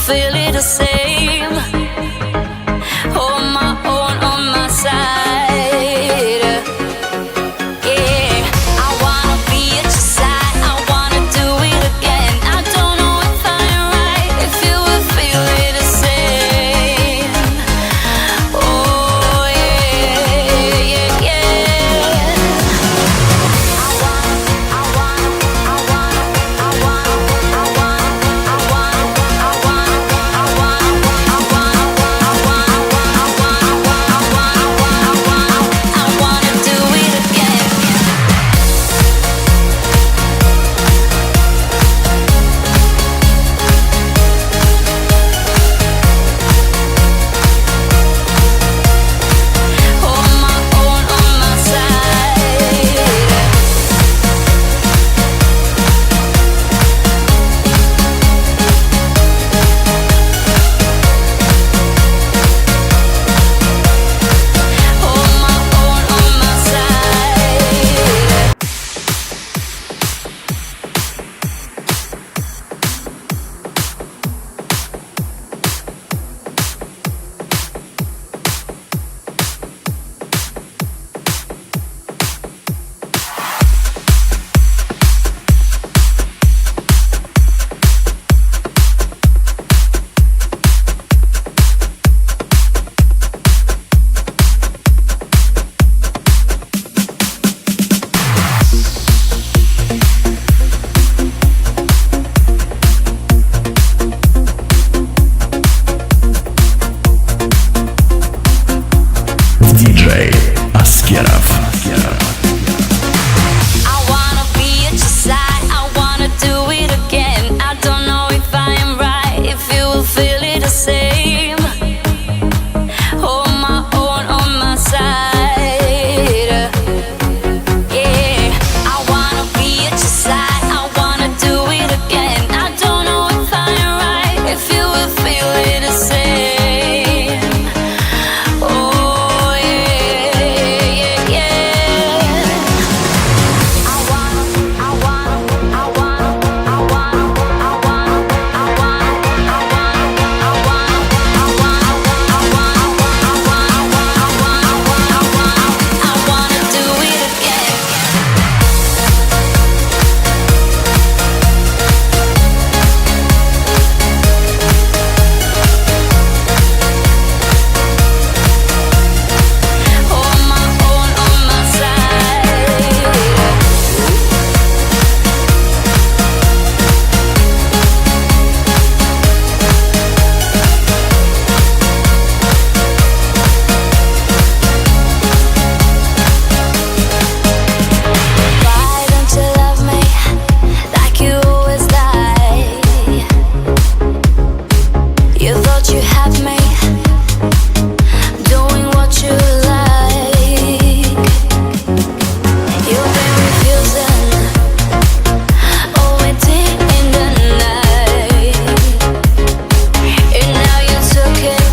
feel it the same. On my own, on my side. Yeah, I wanna be at your side. I wanna do it again. I don't know if I'm right, if you will feel it the same. Oh yeah, yeah, yeah. I wanna do it again. On my own, on my side. On my own, on my side. Диджей Аскеров. I wanna be at your side. I wanna do it again. I don't know if I am right, if you will feel it the same. On my own, on my side. Yeah, I wanna be at your side. I wanna do it again. I don't know if I am right, if you will feel it the same. Oh yeah, yeah, yeah. I wanna, I wanna, I wanna, I wanna, I wanna, I wanna, I wanna, I wanna do it again. On my own, on my side. Why don't you love me like you always lie? You thought you had me doing what you like. You've been refusing all we did in the night, and now you took it.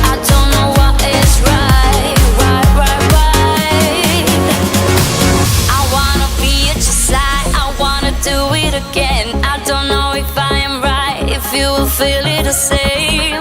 I don't know what is right, right, right, right. I wanna be at your side. I wanna do it again. I don't know if I am right, if you will feel it the same.